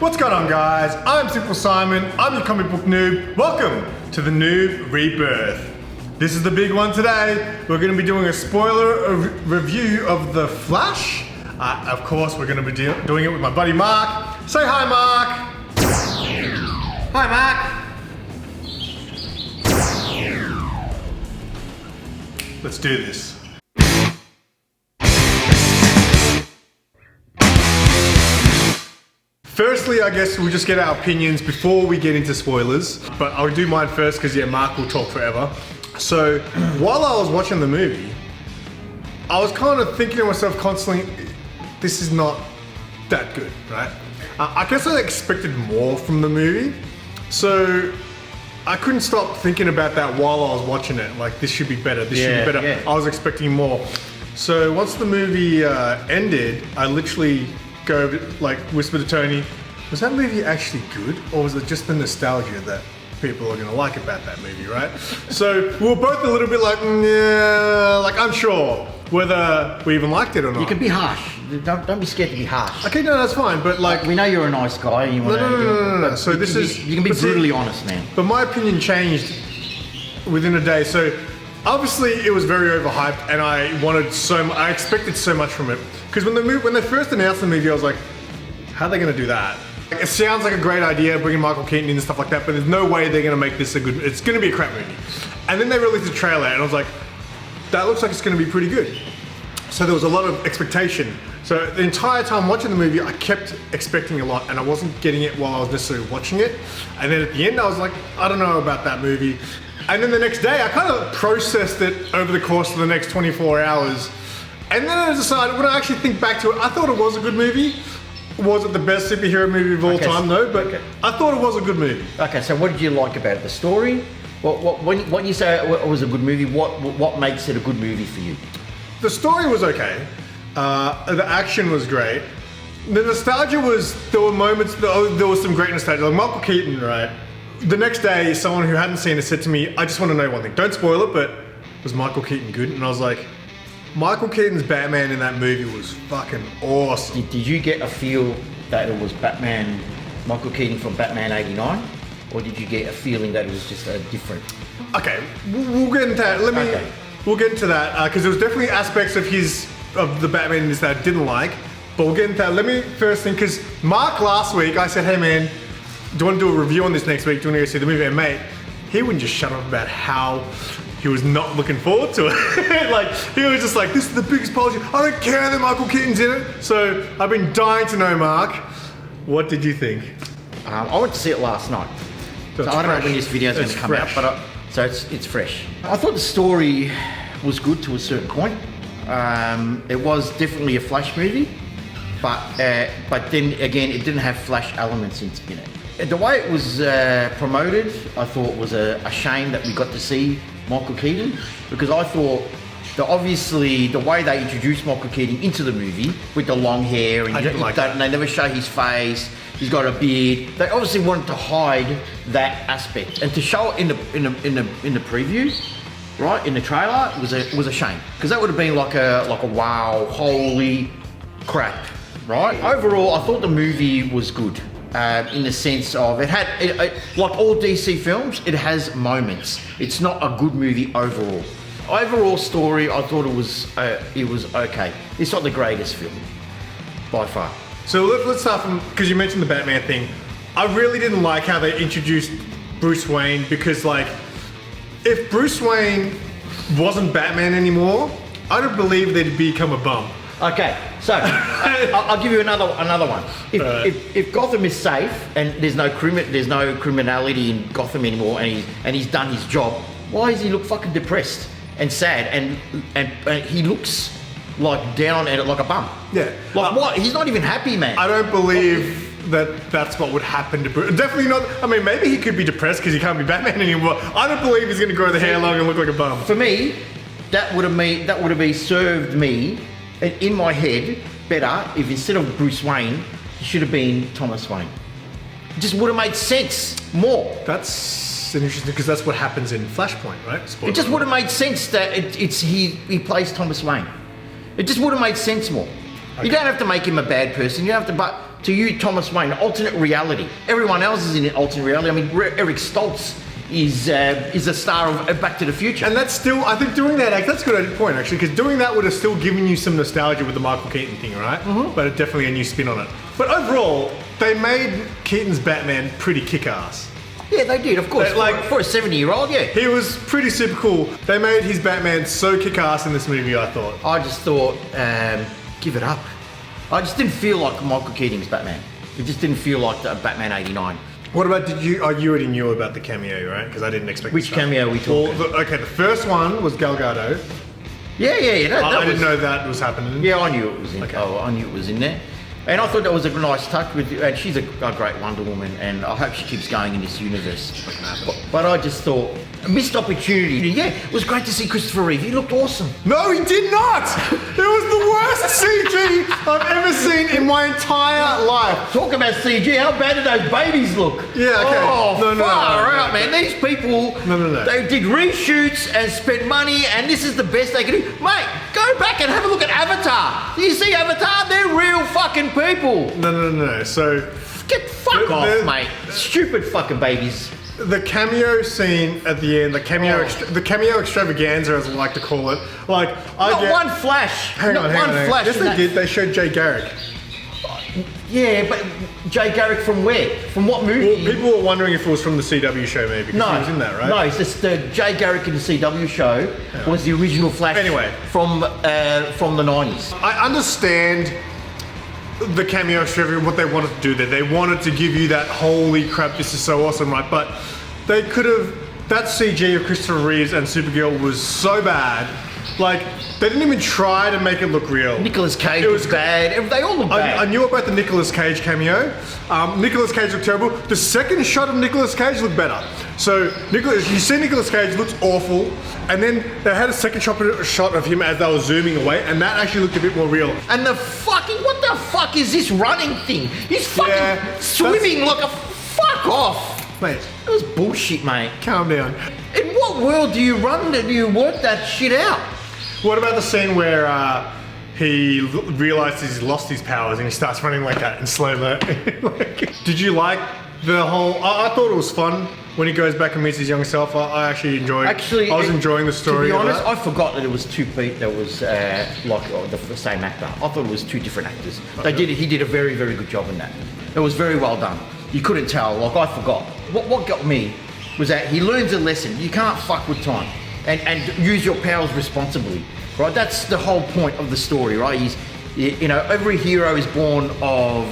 What's going on, guys? I'm SimpleSimon, I'm your comic book noob. Welcome to the NOOB Rebirth. This is the big one today. We're going to be doing a spoiler review of The Flash. Of course, we're going to be doing it with my buddy Mark. Say hi, Mark. Hi, Mark. Let's do this. Firstly, I guess we'll just get our opinions before we get into spoilers. But I'll do mine first because, yeah, Mark will talk forever. So, while I was watching the movie, I was kind of thinking to myself constantly, this is not that good, right? I guess I expected more from the movie. So, I couldn't stop thinking about that while I was watching it. Like, this should be better, this should be better. Yeah. I was expecting more. So, once the movie ended, I literally whispered to Tony, was that movie actually good? Or was it just the nostalgia that people are gonna like about that movie, right? So we were both a little bit like, yeah, like unsure whether we even liked it or not. You can be harsh. Don't be scared to be harsh. Okay, no, that's fine, but like... We know you're a nice guy. And you want no. So this is... You can be brutally honest, man. But my opinion changed within a day. So obviously it was very overhyped and I expected so much from it. Because when they first announced the movie, I was like, how are they gonna do that? It sounds like a great idea, bringing Michael Keaton in and stuff like that, but there's no way they're gonna make this it's gonna be a crap movie. And then they released a trailer and I was like, that looks like it's gonna be pretty good. So there was a lot of expectation. So the entire time watching the movie, I kept expecting a lot and I wasn't getting it while I was necessarily watching it. And then at the end, I was like, I don't know about that movie. And then the next day, I kind of processed it over the course of the next 24 hours. And then I decided, when I actually think back to it, I thought it was a good movie. Was it the best superhero movie of all time? No, but I thought it was a good movie. Okay, so what did you like about it? The story? When you say it was a good movie, what makes it a good movie for you? The story was okay. The action was great. The nostalgia was, there were moments, there was some great nostalgia. Like Michael Keaton, right? The next day, someone who hadn't seen it said to me, I just want to know one thing. Don't spoil it, but was Michael Keaton good? And I was like, Michael Keaton's Batman in that movie was fucking awesome. Did you get a feel that it was Michael Keaton from Batman '89? Or did you get a feeling that it was just a different? Okay, we'll get into that. We'll get into that, because there was definitely aspects of the Batman in this that I didn't like, but we'll get into that. Let me first think, because Mark last week, I said, hey man, do you want to do a review on this next week? Do you want to go see the movie? And mate, he wouldn't just shut up about how he was not looking forward to it. Like, he was just like, this is the biggest apology. I don't care that Michael Keaton's in it. So I've been dying to know, Mark, what did you think? I went to see it last night. So I don't know when this video is going to come out, but so it's fresh. I thought the story was good to a certain point. It was definitely a Flash movie, but then again, it didn't have Flash elements in it. The way it was promoted, I thought was a shame that we got to see Michael Keaton, because I thought that obviously the way they introduced Michael Keaton into the movie with the long hair and they never show his face, he's got a beard. They obviously wanted to hide that aspect, and to show it in the preview, right, in the trailer, was a shame, because that would have been like a wow, holy crap, right? Overall, I thought the movie was good. In the sense of it like all DC films, it has moments. It's not a good movie overall. Overall story, I thought it was okay. It's not the greatest film by far. So let's start from, because you mentioned the Batman thing. I really didn't like how they introduced Bruce Wayne, because like, if Bruce Wayne wasn't Batman anymore, I don't believe they'd become a bum. Okay, so I'll give you another one. If Gotham is safe and there's no criminality in Gotham anymore, and he's done his job, why does he look fucking depressed and sad and he looks like down and like a bum? Yeah. Like what? He's not even happy, man. I don't believe that's what would happen to Bruce. Definitely not. I mean, maybe he could be depressed because he can't be Batman anymore. I don't believe he's going to grow the hair long and look like a bum. For me, that would have served me in my head better if instead of Bruce Wayne, he should have been Thomas Wayne. It just would have made sense more. That's interesting, because that's what happens in Flashpoint, right? Spoiler. It just would have made sense that he plays Thomas Wayne. It just would have made sense more. Okay. You don't have to make him a bad person. You don't have to, but to you, Thomas Wayne, alternate reality. Everyone else is in an alternate reality. I mean, Eric Stoltz is a star of Back to the Future. And that's still, I think doing that, that's a good point actually, because doing that would have still given you some nostalgia with the Michael Keaton thing, right? Mm-hmm. But definitely a new spin on it. But overall, they made Keaton's Batman pretty kick-ass. Yeah, they did, of course. For a 70-year-old, yeah. He was pretty super cool. They made his Batman so kick-ass in this movie, I thought. I just thought, give it up. I just didn't feel like Michael Keaton's Batman. It just didn't feel like the Batman 89. What about, you already knew about the cameo, right? Because I didn't expect Which cameo are we talking? Well, okay, the first one was Gal Gadot. Yeah. I didn't know that was happening. Yeah, I knew it was in. Okay. I knew it was in there. And I thought that was a nice touch with, and she's a great Wonder Woman, and I hope she keeps going in this universe. But I just thought, a missed opportunity. Yeah, it was great to see Christopher Reeve. He looked awesome. No, he did not! It was the worst CG I've ever seen in my entire life. Talk about CG, how bad did those babies look? Yeah, okay. Oh, far out, man. These people, they did reshoots and spent money, and this is the best they could do. Mate, go back and have a look at Avatar. Do you see Avatar? They're real fucking people. No. So get off, mate. Stupid fucking babies. The cameo scene at the end, the cameo extravaganza, as I like to call it. Like, one flash. Hang on. Flash. Yes, they did. They showed Jay Garrick. Yeah, but Jay Garrick from where? From what movie? Well, people were wondering if it was from the CW show, maybe. Because he was in that, right? No, it's just the Jay Garrick in the CW show was the original Flash. Anyway, from the 90s. I understand the cameo extravaganza, what they wanted to do there. They wanted to give you that holy crap, this is so awesome, right? But they could have, that CG of Christopher Reeves and Supergirl was so bad. Like, they didn't even try to make it look real. Nicolas Cage was bad. They all look bad. I knew about the Nicolas Cage cameo. Nicolas Cage looked terrible. The second shot of Nicolas Cage looked better. So, you see Nicolas Cage looks awful, and then they had a second shot of him as they were zooming away, and that actually looked a bit more real. And what the fuck is this running thing? He's fucking swimming like a fuck off. Mate. That was bullshit, mate. Calm down. In what world do you run? Do you work that shit out? What about the scene where he realizes he's lost his powers and he starts running like that in slow-mo? Did you like the whole... I thought it was fun when he goes back and meets his young self. I actually enjoyed... I was enjoying the story. To be honest, I forgot that it was two people that was the same actor. I thought it was two different actors. He did a very, very good job in that. It was very well done. You couldn't tell. Like, I forgot. What got me was that he learns a lesson. You can't fuck with time. And use your powers responsibly, right? That's the whole point of the story, right? Every hero is born of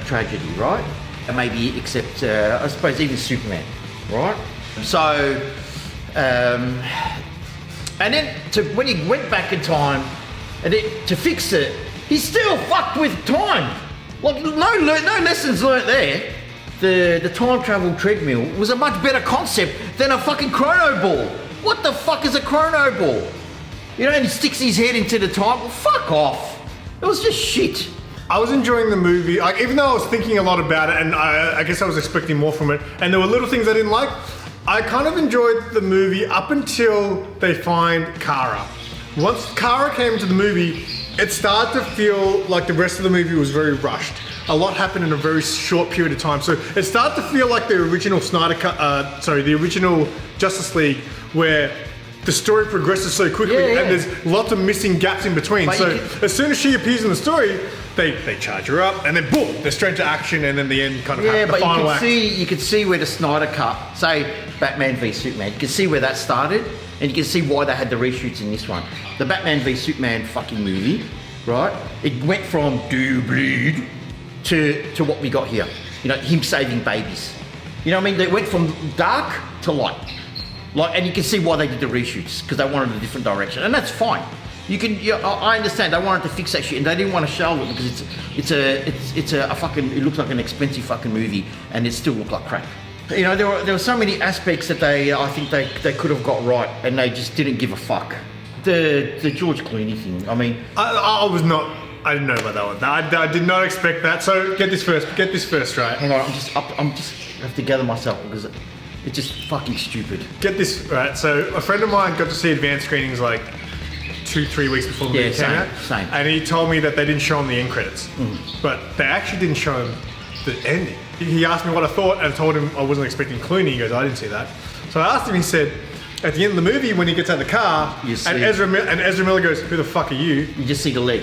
tragedy, right? And maybe except, I suppose, even Superman, right? So, and then when he went back in time, and to fix it, he still fucked with time. Like, no lessons learnt there. The time travel treadmill was a much better concept than a fucking chrono ball. What the fuck is a chrono ball? And he sticks his head into the time. Well, fuck off. It was just shit. I was enjoying the movie, even though I was thinking a lot about it, and I guess I was expecting more from it, and there were little things I didn't like. I kind of enjoyed the movie up until they find Kara. Once Kara came into the movie, it started to feel like the rest of the movie was very rushed. A lot happened in a very short period of time. So it started to feel like the original the original Justice League, where the story progresses so quickly and there's lots of missing gaps in between. So as soon as she appears in the story, they charge her up and then boom, they're straight to action, and then the end kind of happens. The final act. You could see where the Snyder cut, say Batman v Superman, you can see where that started, and you can see why they had the reshoots in this one. The Batman v Superman fucking movie, right? It went from do you bleed to what we got here. Him saving babies. You know what I mean? They went from dark to light. And you can see why they did the reshoots, because they wanted a different direction, and that's fine. I understand they wanted to fix that shit, and they didn't want to show it because it looks like an expensive fucking movie, and it still looked like crap. There were so many aspects that I think they could have got right, and they just didn't give a fuck. The George Clooney thing. I mean, I didn't know about that one. I did not expect that. So get this first right. Hang on, I have to gather myself because it's just fucking stupid. Get this right. So a friend of mine got to see advanced screenings like 2-3 weeks before the movie came out. Same. And he told me that they didn't show him the end credits. But they actually didn't show him the ending. He asked me what I thought, and I told him I wasn't expecting Clooney. He goes, I didn't see that. So I asked him, he said, at the end of the movie, when he gets out of the car, and Ezra Miller goes, who the fuck are you? You just see the leg.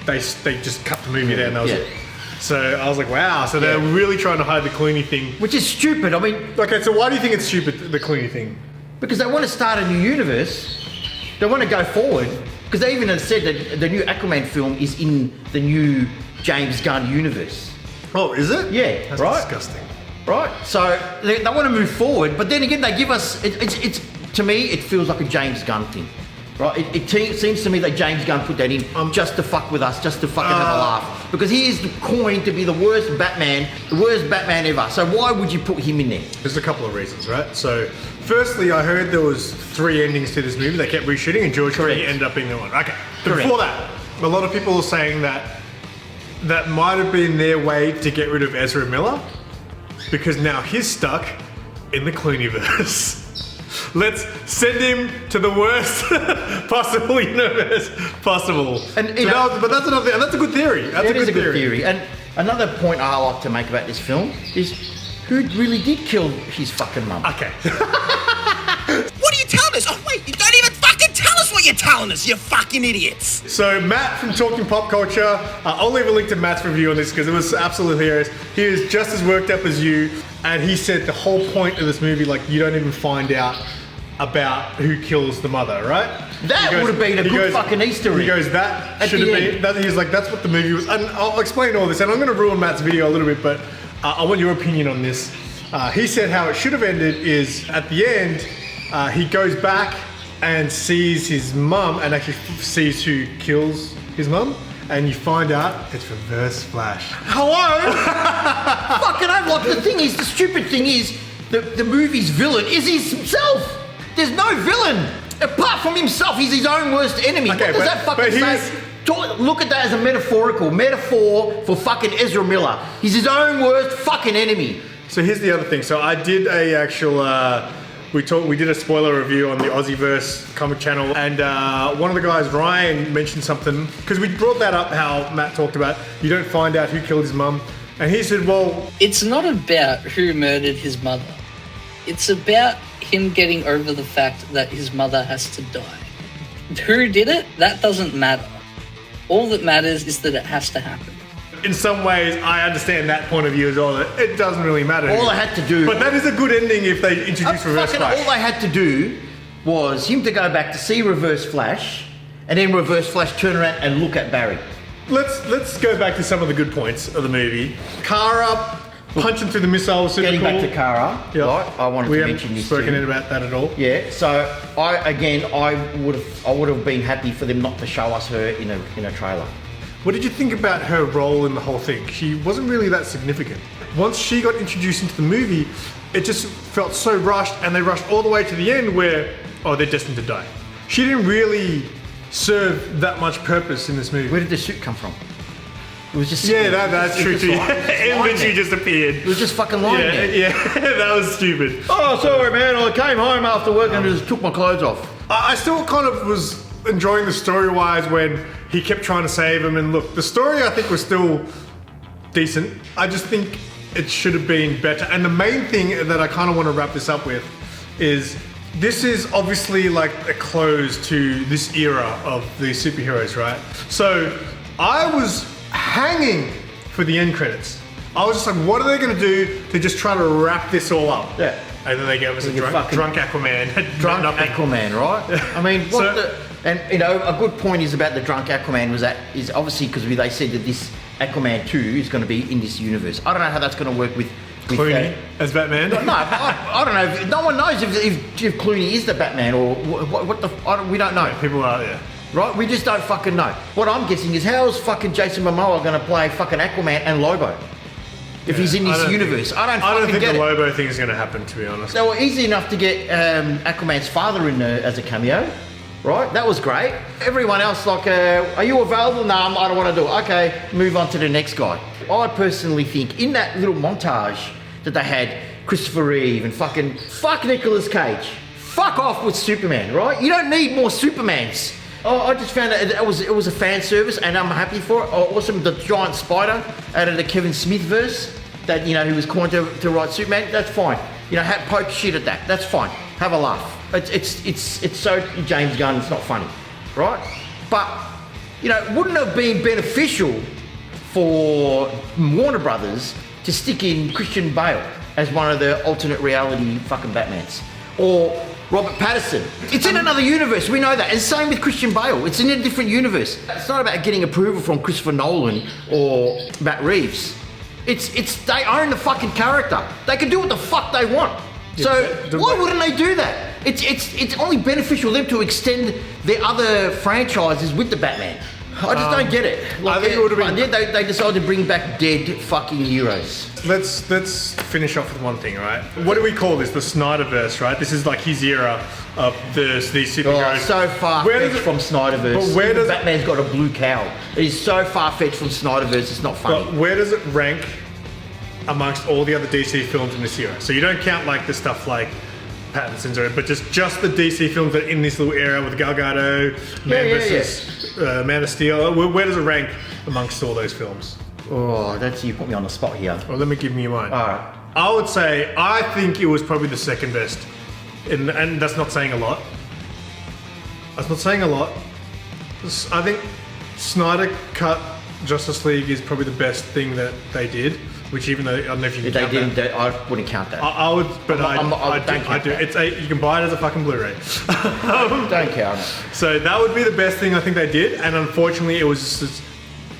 They just cut the movie there, and that was it. So I was like, wow. So they're really trying to hide the Clooney thing. Which is stupid. I mean... Okay, so why do you think it's stupid, the Clooney thing? Because they want to start a new universe. They want to go forward. Because they even have said that the new Aquaman film is in the new James Gunn universe. Oh, is it? Yeah, that's disgusting. Right? So they want to move forward, but then again, they give us... It's to me, it feels like a James Gunn thing. Right? It seems to me that James Gunn put that in just to fuck with us, just to fucking have a laugh. Because he is coined to be the worst Batman ever. So why would you put him in there? There's a couple of reasons, right? So, firstly, I heard there was 3 endings to this movie. They kept reshooting, and George Clooney ended up being the one. Okay. But before that, a lot of people are saying that that might have been their way to get rid of Ezra Miller, because now he's stuck in the Clooneyverse. Let's send him to the worst possible universe possible. But that's another thing. That's a good theory. That's a good theory. And another point I like to make about this film is who really did kill his fucking mum. Okay. What are you telling us? Oh wait, you don't even fucking tell us what you're telling us, you fucking idiots. So Matt from Talking Pop Culture, I'll leave a link to Matt's review on this because it was absolutely hilarious. He is just as worked up as you, and he said the whole point of this movie, like, you don't even find out about who kills the mother, right? That would have been a good fucking Easter egg. He goes, that should have been, he's like, that's what the movie was. And I'll explain all this, and I'm going to ruin Matt's video a little bit, but I want your opinion on this. He said how it should have ended is, at the end, he goes back and sees his mum, and actually sees who kills his mum, and you find out it's Reverse Flash. Hello? Fucking like, the thing is, the stupid thing is, the movie's villain is himself. There's no villain. Apart from himself, he's his own worst enemy. Okay, what does that fucking say? Look at that as a metaphor for fucking Ezra Miller. He's his own worst fucking enemy. So here's the other thing. So I did a actual, we did a spoiler review on the Aussieverse comic channel, and one of the guys, Ryan, mentioned something, because we brought that up, how Matt talked about, you don't find out who killed his mum, and he said, well... It's not about who murdered his mother. It's about him getting over the fact that his mother has to die. Who did it? That doesn't matter. All that matters is that it has to happen. In some ways, I understand that point of view as well. It doesn't really matter. All they had to do... But that is a good ending if they introduce Reverse Flash. All they had to do was him to go back to see Reverse Flash, and then Reverse Flash turn around and look at Barry. Let's go back to some of the good points of the movie. Kara punching through the missile was super cool. Getting back to Kara, right? I wanted to mention this too. We haven't spoken about that at all. Yeah, so I would have been happy for them not to show us her in a trailer. What did you think about her role in the whole thing? She wasn't really that significant. Once she got introduced into the movie, it just felt so rushed, and they rushed all the way to the end where, oh, they're destined to die. She didn't really serve that much purpose in this movie. Where did the suit come from? It was just... Yeah, that's true too. It literally just appeared. It was just fucking lying there. Yeah, that was stupid. Oh, sorry man, I came home after work and just took my clothes off. I still kind of was enjoying the story-wise when he kept trying to save him, and look, the story I think was still decent. I just think it should have been better. And the main thing that I kind of want to wrap this up with is this is obviously like a close to this era of the superheroes, right? So I was hanging for the end credits. I was just like, what are they going to do to just try to wrap this all up? Yeah. And then they gave us a drunk Aquaman. Drunk Aquaman, right? I mean, and you know, a good point is about the drunk Aquaman is obviously because they said that this Aquaman 2 is going to be in this universe. I don't know how that's going to work with Clooney as Batman. No, I don't know. No one knows if Clooney is the Batman or what we don't know. Yeah, people are, yeah. Right? We just don't fucking know. What I'm guessing is how is fucking Jason Momoa going to play fucking Aquaman and Lobo if he's in this universe? I don't think the Lobo thing is going to happen, to be honest. They were easy enough to get Aquaman's father in there as a cameo. Right, that was great. Everyone else, like, are you available? No, I don't want to do it. Okay, move on to the next guy. I personally think in that little montage that they had Christopher Reeve and fuck Nicolas Cage. Fuck off with Superman, right? You don't need more Supermans. Oh, I just found that it was a fan service, and I'm happy for it. Oh, awesome, the giant spider out of the Kevin Smith verse that, you know, he was coined to write Superman. That's fine. You know, poke shit at that. That's fine. Have a laugh. It's so James Gunn. It's not funny, right? But you know, wouldn't it have been beneficial for Warner Brothers to stick in Christian Bale as one of the alternate reality fucking Batmans, or Robert Pattinson? It's in another universe, we know that. And same with Christian Bale, it's in a different universe. It's not about getting approval from Christopher Nolan or Matt Reeves. It's they own the fucking character. They can do what the fuck they want. So why wouldn't they do that? It's only beneficial to them to extend their other franchises with the Batman. I just don't get it. Like, I think it would have been. They decided to bring back dead fucking heroes. Let's finish off with one thing, right? What do we call this? The Snyderverse, right? This is like his era of these superheroes. Oh, so far-fetched from Snyderverse. But where does Batman's got a blue cow? It is so far-fetched from Snyderverse, it's not funny. But where does it rank amongst all the other DC films in this era? So you don't count like the stuff like Pattinson's, but just the DC films that are in this little era with Gal Gadot, Man of Steel. Where does it rank amongst all those films? Oh, you put me on the spot here. Well, let me give you mine. All right. I would say I think it was probably the second best, and that's not saying a lot. That's not saying a lot. I think Snyder cut Justice League is probably the best thing that they did. Which, even though I don't know if you can count that. I wouldn't count that. I would, but I do. That. You can buy it as a fucking Blu-ray. Don't count it. So that would be the best thing I think they did, and unfortunately, it was just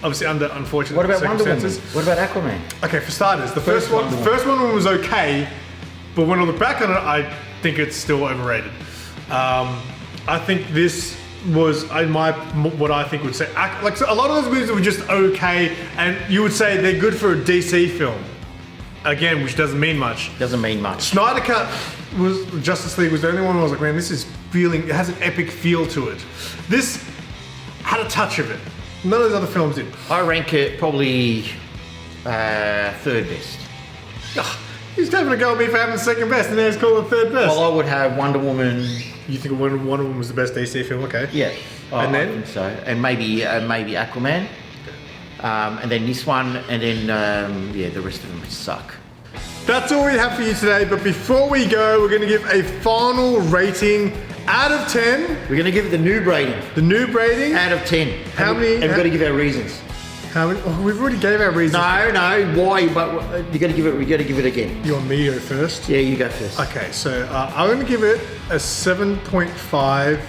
obviously under unfortunate What about Wonder Woman? circumstances. What about Aquaman? Okay, for starters, the first one was okay, but when I look back on it, I think it's still overrated. I think this was what I think would say, like, so a lot of those movies were just okay, and you would say they're good for a DC film. Again, which doesn't mean much. Doesn't mean much. Snyder Cut was Justice League was the only one where I was like, man, this is it has an epic feel to it. This had a touch of it. None of those other films did. I rank it probably third best. He's having a go at me for having second best, and now he's called it third best. Well, I would have Wonder Woman. You think Wonder Woman was the best DC film? Okay. Yeah. And then? I think so. And maybe Aquaman. And then this one, and then the rest of them suck. That's all we have for you today, but before we go, we're going to give a final rating out of 10. We're going to give it the NOOB rating. The NOOB rating? Out of 10. How many? And we've got to give our reasons. How many? Oh, we've already gave our reasons. No, why? But we got to give it again. You want me to go first? Yeah, you go first. Okay, so I'm going to give it a 7.5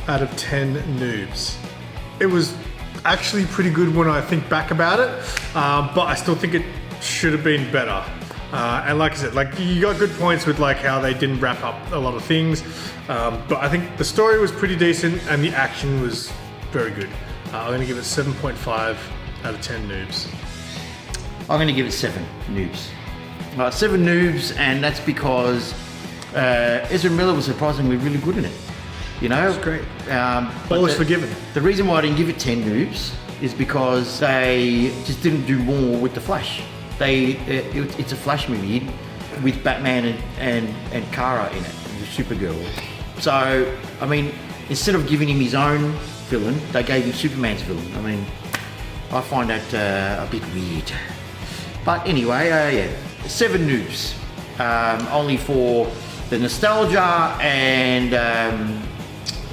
out of 10 noobs. It was actually pretty good when I think back about it, but I still think it should have been better. And like I said, like, you got good points with like how they didn't wrap up a lot of things, but I think the story was pretty decent and the action was very good. I'm going to give it 7.5 out of 10 noobs. I'm going to give it 7 noobs. 7 noobs, and that's because Ezra Miller was surprisingly really good in it. You know, it's great. All is forgiven. The reason why I didn't give it 10 noobs is because they just didn't do more with the Flash. It's a Flash movie with Batman and Kara in it, the Supergirl. So, I mean, instead of giving him his own villain, they gave him Superman's villain. I mean, I find that a bit weird. But anyway, 7 noobs. Only for the nostalgia and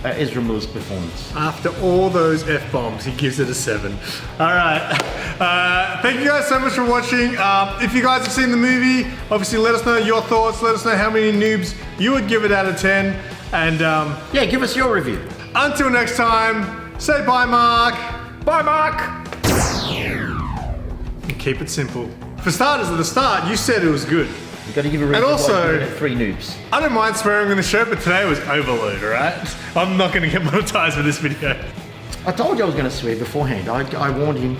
Ezra Miller's performance. After all those F-bombs, he gives it a 7. All right. Thank you guys so much for watching. If you guys have seen the movie, obviously let us know your thoughts. Let us know how many noobs you would give it out of 10. And yeah, give us your review. Until next time, say bye, Mark. Bye, Mark. And keep it simple. For starters, at the start, you said it was good. You've got to give a reason. And also, 3 noobs. I don't mind swearing on the show, but today was overload, alright? I'm not going to get monetized for this video. I told you I was going to swear beforehand. I warned him.